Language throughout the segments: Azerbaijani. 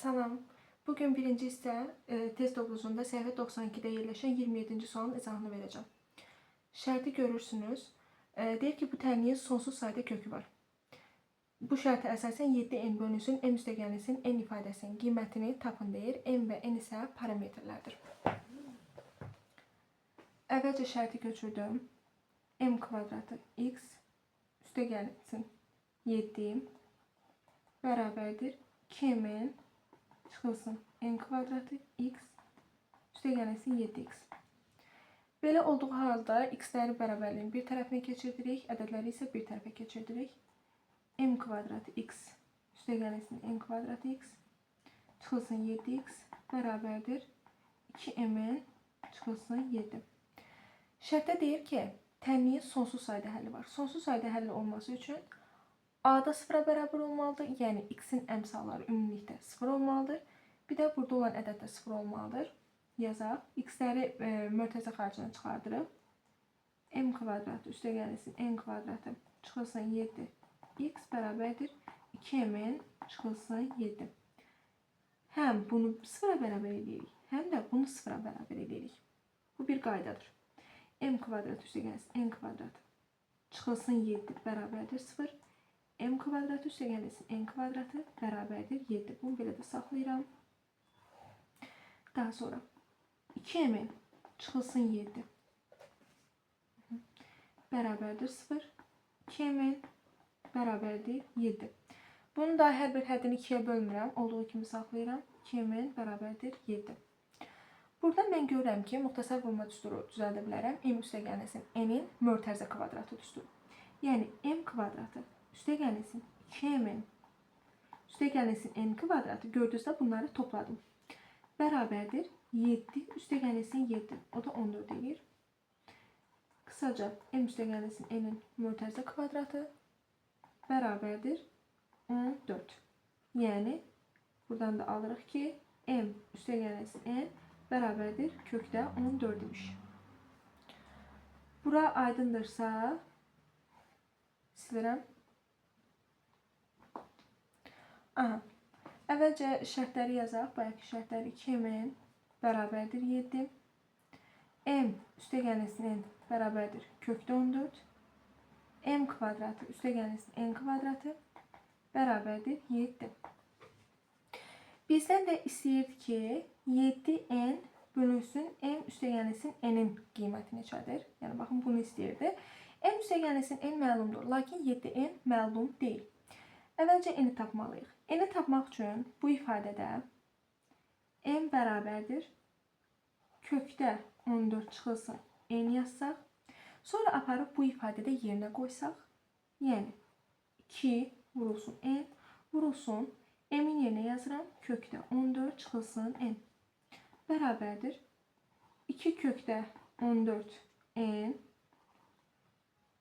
Salam. Bugün birinci hissə test topluluğunda səhifə 92-də yerləşən 27-ci sualın izahını verəcəm. Şərti görürsünüz. Deyir ki, bu tənliyin sonsuz sayda kökü var. Bu şərtə əsasən 7n bölünsün m üstəgəlsin n ifadəsinin qiymətini tapın deyir. M və n isə parametrlərdir. Əvvəlcə şərti köçürdüm. M kvadratı x üstəgəlsin 7 bərabərdir 2m çıxılsın n kvadratı x üstəgəlsin 7x. Belə olduğu halda x-ləri bərabərliyin bir tərəfinə keçirdirik, ədədləri isə bir tərəfə keçirdirik. M kvadratı x üstəgəlsin n kvadratı x çıxılsın 7x bərabərdir 2m çıxılsın 7. Şərtdə deyir ki, tənliyin sonsuz sayda həlli var. Sonsuz sayda həlli olması üçün a-da sıfıra bərabər olmalıdır. Yəni x-in əmsalları ümumilikdə sıfır olmalıdır. Bir də burada olan ədəd də sıfır olmalıdır. Yazaq. X-ləri mörtəzə xaricına çıxardırıq. M kvadratı üstəgəlsin n kvadratı çıxılsın 7x bərabərdir 2m çıxılsın 7. Həm bunu sıfıra bərabər edirik, həm də bunu sıfıra bərabər edirik. Bu bir qaydadır. M kvadratı üstəgəlsin n kvadratı çıxılsın 7 bərabərdir 0. M kvadratı üstəgəlsin n kvadratı bərabərdir 7. Bunu belə də saxlayıram. Daha sonra 2m çıxılsın 7 bərabərdir 0. 2m bərabərdir 7. Bunu da hər bir həddini 2-yə bölmürəm. Olduğu kimi saxlayıram. 2m bərabərdir 7. Burada mən görürəm ki, müxtəsər vurma düsturu düzəldə bilərəm. M üstəgəlsin n-in mörtəzə kvadratı düsturu. Yəni m kvadratı üstəgəlsin 2m üstəgəlsin n kvadratı, gördünüzsə bunları topladım. Bərabərdir 7 üstəgəlsin 7. O da 14 edir. Qısaca m üstəgəlsin n-in mörtəzə kvadratı bərabərdir 14. Yəni buradan da alırıq ki, m üstəgəlsin n bərabərdir kökdə 14 imiş. Bura aydındırsa silirəm. Aha. Əvvəlcə şərtləri yazaq. Bayaqki şərtləri 2m bərabərdir 7. M üstəgəlsin n bərabərdir kökdə 14. M kvadratı üstəgəlsin n kvadratı bərabərdir 7. Bizdən də istəyirdi ki, 7n bölünsün m üstəgəlsin n-in qiyməti neçədir? Yəni, baxın, bunu istəyirdi. M üstəgəlsin n məlumdur, lakin 7n məlum deyil. Əvvəlcə n-i tapmalıyıq. N-i tapmaq üçün bu ifadədə m bərabərdir kökdə 14 çıxılsın n yazsaq, sonra aparıb bu ifadədə yerinə qoysaq, yəni 2 vurulsun n vurulsun m-in yerinə yazıram, kökdə 14 çıxılsın n bərabərdir 2 kökdə 14 n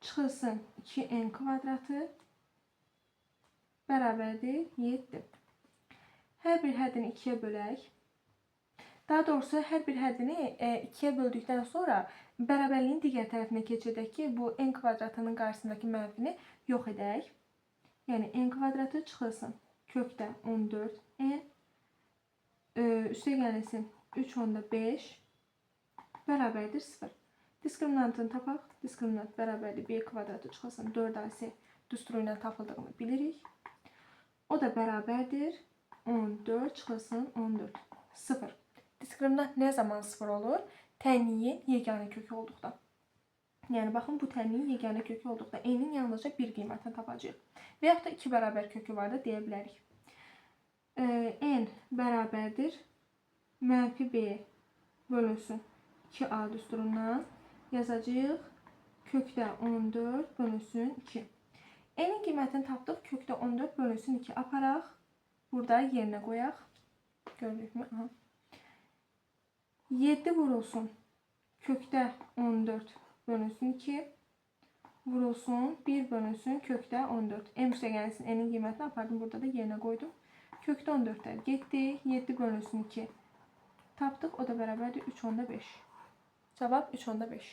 çıxılsın 2n kvadratı bərabərdir 7. Hər bir həddini 2-yə bölək. Daha doğrusu hər bir həddini 2-yə böldükdən sonra bərabərliyin digər tərəfinə keçirdək ki, bu n kvadratının qarşısındakı mənfini yox edək. Yəni n kvadratı çıxılsın kökdə 14 n üstəgəlsin 3/5 bərabərdir 0. Diskriminantını tapaq. Diskriminant bərabərdir b kvadratı çıxılsın 4ac düsturu ilə tapıldığını bilirik. O da bərabərdir 14 çıxılsın 14. 0. Diskriminant nə zaman 0 olur? Tənliyin yeganə kökü olduqda. Yəni, baxın, bu tənliyin yeganə kökü olduqda n-in yalnızca bir qiymətini tapacaq. Və yaxud da 2 bərabər kökü var da deyə bilərik. N bərabərdir mənfi b bölünsün 2a düsturundan yazacağıq. Kökdə 14 bölünsün 2. N-in qiymətini tapdıq. Kökdə 14 bölünsün 2 aparaq. Burada yerinə qoyaq. Gördük mü? Aha. 7 vurulsun kökdə 14 bölünsün 2 vurulsun 1 bölünsün kökdə 14. M üstəgəlsin n-in qiymətini apardım. Burada da yerinə qoydum. Kökdə 14'lər getdi. 7 bölünsün 2 tapdıq. O da bərabərdir 3/5. Cavab 3/5.